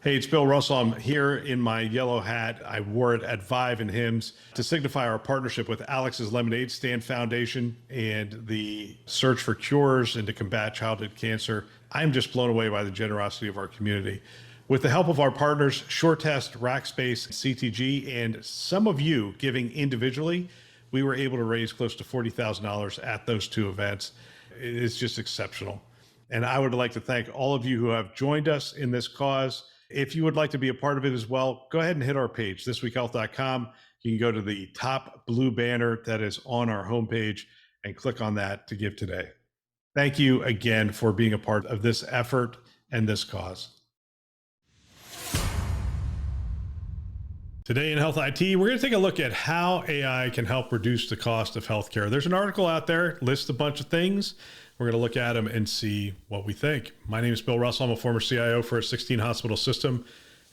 Hey, it's Bill Russell. I'm here in my yellow hat. I wore it at Vive and Hims to signify our partnership with Alex's Lemonade Stand Foundation and the search for cures and to combat childhood cancer. I'm just blown away by the generosity of our community. With the help of our partners, SureTest, Rackspace, CTG, and some of you giving individually, we were able to raise close to $40,000 at those two events. It is just exceptional. And I would like to thank all of you who have joined us in this cause. If you would like to be a part of it as well, go ahead and hit our page, thisweekhealth.com. You can go to the top blue banner that is on our homepage and click on that to give today. Thank you again for being a part of this effort and this cause. Today in Health IT, we're going to take a look at how AI can help reduce the cost of healthcare. There's an article out there, lists a bunch of things. We're going to look at them and see what we think. My name is Bill Russell. I'm a former CIO for a 16-hospital system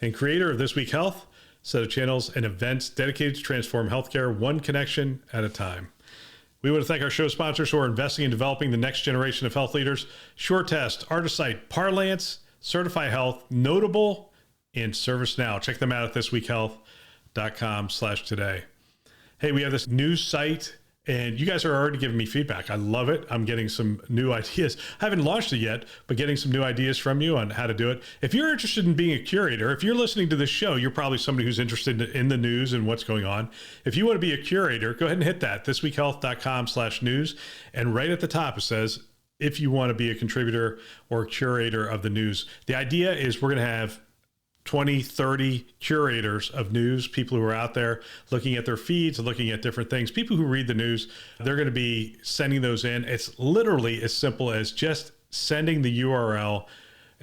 and creator of This Week Health, a set of channels and events dedicated to transform healthcare one connection at a time. We want to thank our show sponsors who are investing in developing the next generation of health leaders: SureTest, Artisight, Parlance, Certify Health, Notable, and ServiceNow. Check them out at thisweekhealth.com/today. Hey, we have this news site, and you guys are already giving me feedback. I love it. I'm getting some new ideas. I haven't launched it yet, but getting some new ideas from you on how to do it. If you're interested in being a curator, if you're listening to this show, you're probably somebody who's interested in the news and what's going on. If you want to be a curator, go ahead and hit that, thisweekhealth.com/news. And right at the top, it says, if you want to be a contributor or curator of the news. The idea is we're going to have 20, 30 curators of news, people who are out there looking at their feeds, looking at different things, people who read the news. They're going to be sending those in. It's literally as simple as just sending the URL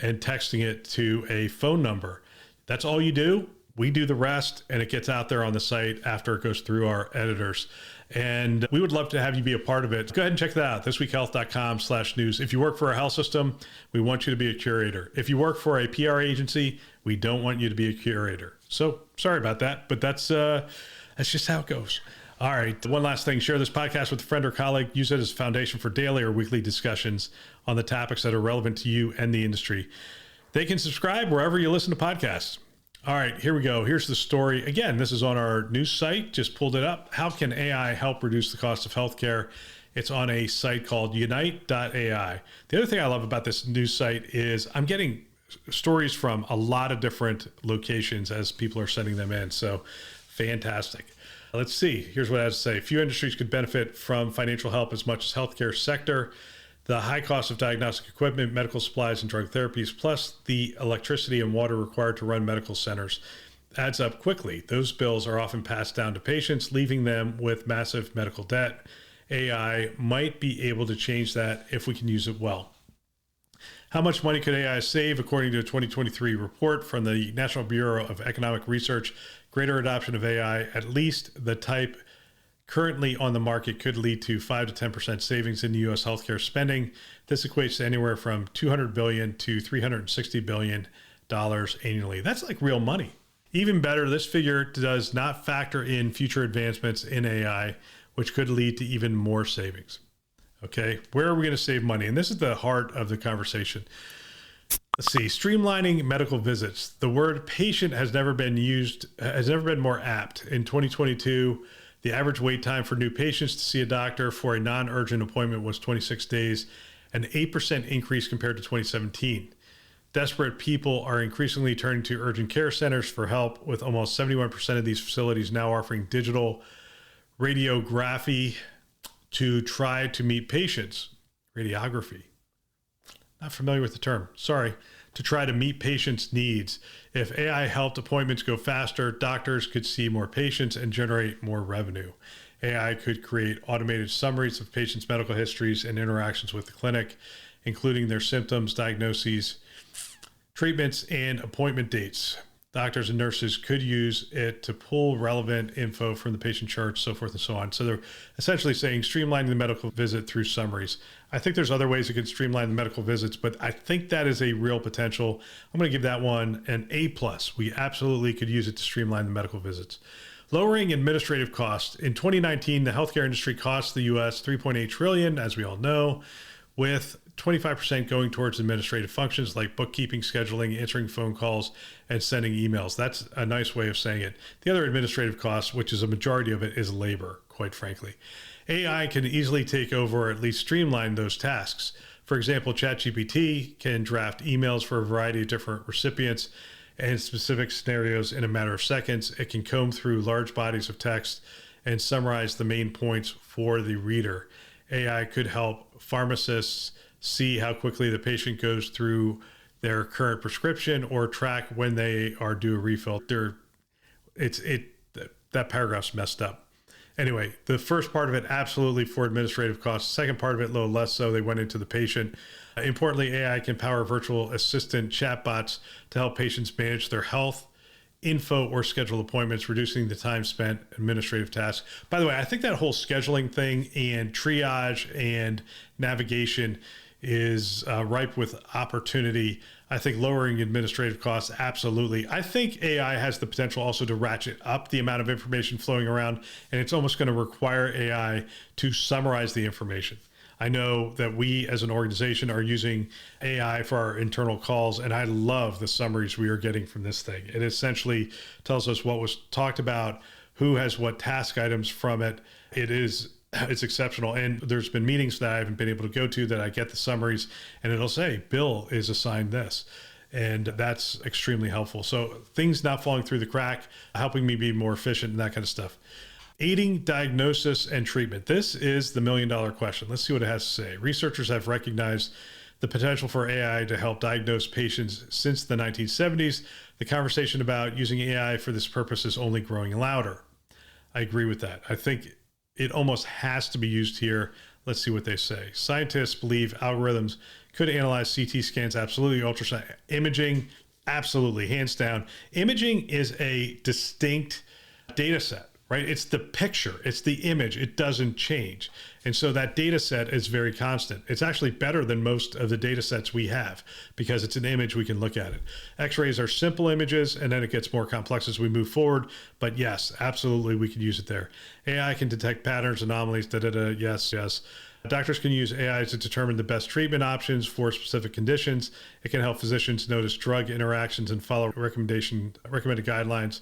and texting it to a phone number. That's all you do. We do the rest, and it gets out there on the site after it goes through our editors. And we would love to have you be a part of it. Go ahead and check that out, thisweekhealth.com/news. If you work for a health system, we want you to be a curator. If you work for a PR agency, we don't want you to be a curator. So sorry about that, but that's just how it goes. All right, one last thing. Share this podcast with a friend or colleague. Use it as a foundation for daily or weekly discussions on the topics that are relevant to you and the industry. They can subscribe wherever you listen to podcasts. All right, here we go. Here's the story. Again, this is on our news site. Just pulled it up. How can AI help reduce the cost of healthcare? It's on a site called unite.ai. The other thing I love about this news site is I'm getting stories from a lot of different locations as people are sending them in. So fantastic. Let's see. Here's what I have to say. Few industries could benefit from financial help as much as healthcare sector. The high cost of diagnostic equipment, medical supplies, and drug therapies, plus the electricity and water required to run medical centers, adds up quickly. Those bills are often passed down to patients, leaving them with massive medical debt. AI might be able to change that if we can use it well. How much money could AI save? According to a 2023 report from the National Bureau of Economic Research, greater adoption of AI, at least the type currently on the market, could lead to 5 to 10% savings in the U.S. healthcare spending. This equates to anywhere from $200 billion to $360 billion annually. That's like real money. Even better, this figure does not factor in future advancements in AI, which could lead to even more savings. Okay, where are we going to save money? And this is the heart of the conversation. Let's see, streamlining medical visits. The word patient has never been more apt. In 2022, the average wait time for new patients to see a doctor for a non-urgent appointment was 26 days, an 8% increase compared to 2017. Desperate people are increasingly turning to urgent care centers for help, with almost 71% of these facilities now offering digital radiography to try to meet patients. Radiography. Not familiar with the term. Sorry. To try to meet patients' needs. If AI helped appointments go faster, doctors could see more patients and generate more revenue. AI could create automated summaries of patients' medical histories and interactions with the clinic, including their symptoms, diagnoses, treatments, and appointment dates. Doctors and nurses could use it to pull relevant info from the patient charts, so forth and so on. So they're essentially saying streamlining the medical visit through summaries. I think there's other ways it could streamline the medical visits, but I think that is a real potential. I'm going to give that one an A+. We absolutely could use it to streamline the medical visits. Lowering administrative costs. In 2019, the healthcare industry cost the U.S. $3.8 trillion, as we all know, with 25% going towards administrative functions like bookkeeping, scheduling, answering phone calls, and sending emails. That's a nice way of saying it. The other administrative cost, which is a majority of it, is labor, quite frankly. AI can easily take over or at least streamline those tasks. For example, ChatGPT can draft emails for a variety of different recipients and specific scenarios in a matter of seconds. It can comb through large bodies of text and summarize the main points for the reader. AI could help pharmacists see how quickly the patient goes through their current prescription or track when they are due a refill. That paragraph's messed up. Anyway, the first part of it, absolutely for administrative costs. The second part of it, a little less so. They went into the patient. Importantly, AI can power virtual assistant chatbots to help patients manage their health, info, or schedule appointments, reducing the time spent administrative tasks. By the way, I think that whole scheduling thing and triage and navigation is ripe with opportunity. I think lowering administrative costs, absolutely. I think AI has the potential also to ratchet up the amount of information flowing around, and it's almost going to require AI to summarize the information. I know that we as an organization are using AI for our internal calls, and I love the summaries we are getting from this thing. It essentially tells us what was talked about, who has what task items from it. It's exceptional. And there's been meetings that I haven't been able to go to that I get the summaries and it'll say, Bill is assigned this. And that's extremely helpful. So things not falling through the crack, helping me be more efficient and that kind of stuff. Aiding diagnosis and treatment. This is the million-dollar question. Let's see what it has to say. Researchers have recognized the potential for AI to help diagnose patients since the 1970s. The conversation about using AI for this purpose is only growing louder. I agree with that. I think it almost has to be used here. Let's see what they say. Scientists believe algorithms could analyze CT scans, absolutely. Ultrasound imaging, absolutely, hands down. Imaging is a distinct data set, right? It's the picture, it's the image, it doesn't change. And so that data set is very constant. It's actually better than most of the data sets we have because it's an image, we can look at it. X-rays are simple images and then it gets more complex as we move forward. But yes, absolutely, we can use it there. AI can detect patterns, anomalies, yes. Doctors can use AI to determine the best treatment options for specific conditions. It can help physicians notice drug interactions and follow recommended guidelines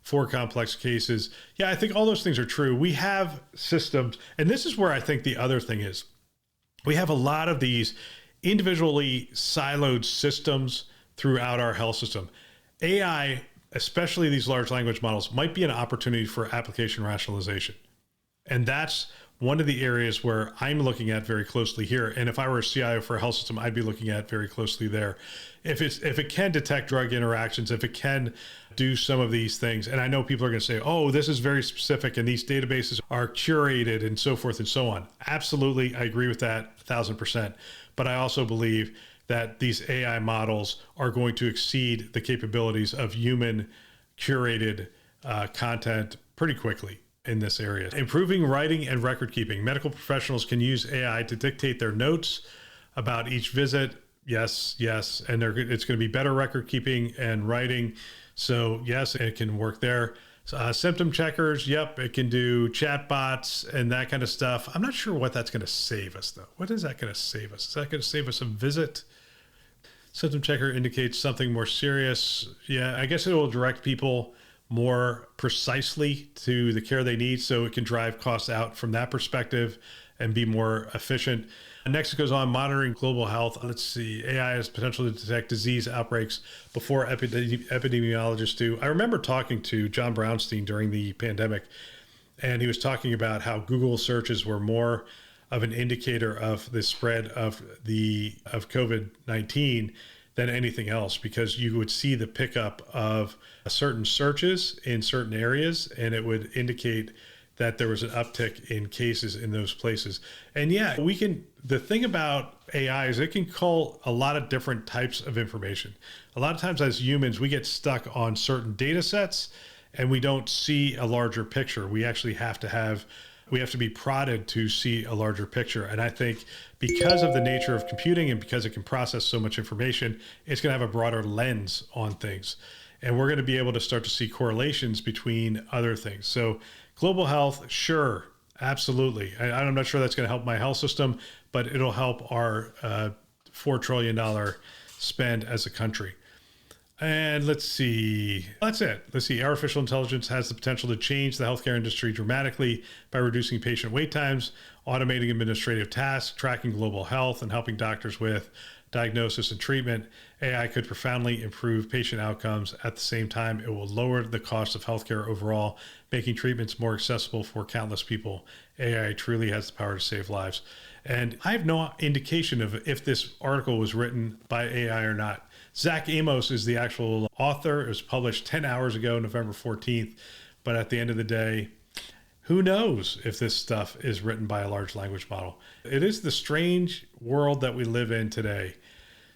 for complex cases. Yeah, I think all those things are true. We have systems, and this is where I think the other thing is. We have a lot of these individually siloed systems throughout our health system. AI, especially these large language models, might be an opportunity for application rationalization. And that's one of the areas where I'm looking at very closely here. And if I were a CIO for a health system, I'd be looking at very closely there. If it can detect drug interactions, if it can do some of these things, and I know people are going to say, oh, this is very specific and these databases are curated and so forth and so on. Absolutely, I agree with that 1,000%. But I also believe that these AI models are going to exceed the capabilities of human curated content pretty quickly in this area. Improving writing and record keeping. Medical professionals can use AI to dictate their notes about each visit. Yes. And it's going to be better record keeping and writing. So yes, it can work there. Symptom checkers. Yep. It can do chat bots and that kind of stuff. I'm not sure what that's going to save us though. What is that going to save us? Is that going to save us a visit? Symptom checker indicates something more serious. Yeah, I guess it will direct people more precisely to the care they need, so it can drive costs out from that perspective and be more efficient. Next, it goes on monitoring global health. Let's see, AI has potential to detect disease outbreaks before epidemiologists do. I remember talking to John Brownstein during the pandemic, and he was talking about how Google searches were more of an indicator of the spread of COVID-19 than anything else, because you would see the pickup of certain searches in certain areas, and it would indicate that there was an uptick in cases in those places. And yeah, the thing about AI is it can cull a lot of different types of information. A lot of times as humans, we get stuck on certain data sets and we don't see a larger picture. We actually have to be prodded to see a larger picture. And I think because of the nature of computing and because it can process so much information, it's going to have a broader lens on things. And we're going to be able to start to see correlations between other things. So global health, sure, Absolutely. I'm not sure that's going to help my health system, but it'll help our $4 trillion spend as a country. And let's see. That's it. Let's see. Artificial intelligence has the potential to change the healthcare industry dramatically by reducing patient wait times, automating administrative tasks, tracking global health, and helping doctors with diagnosis and treatment. AI could profoundly improve patient outcomes. At the same time, it will lower the cost of healthcare overall, making treatments more accessible for countless people. AI truly has the power to save lives. And I have no indication of if this article was written by AI or not. Zach Amos is the actual author. It was published 10 hours ago, November 14th. But at the end of the day, who knows if this stuff is written by a large language model? It is the strange world that we live in today.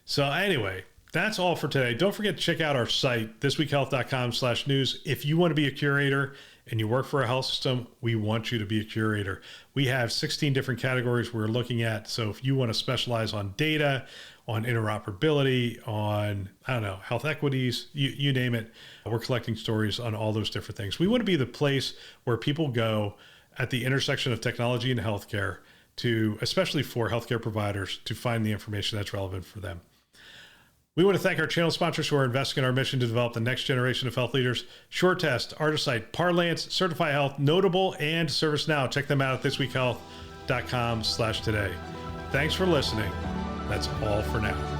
So anyway, that's all for today. Don't forget to check out our site, thisweekhealth.com/news. If you want to be a curator and you work for a health system, we want you to be a curator. We have 16 different categories we're looking at. So if you want to specialize on data, on interoperability, on, I don't know, health equities, you name it, we're collecting stories on all those different things. We want to be the place where people go at the intersection of technology and healthcare to, especially for healthcare providers, to find the information that's relevant for them. We want to thank our channel sponsors who are investing in our mission to develop the next generation of health leaders: SureTest, Artisight, Parlance, Certify Health, Notable, and ServiceNow. Check them out at thisweekhealth.com/today. Thanks for listening. That's all for now.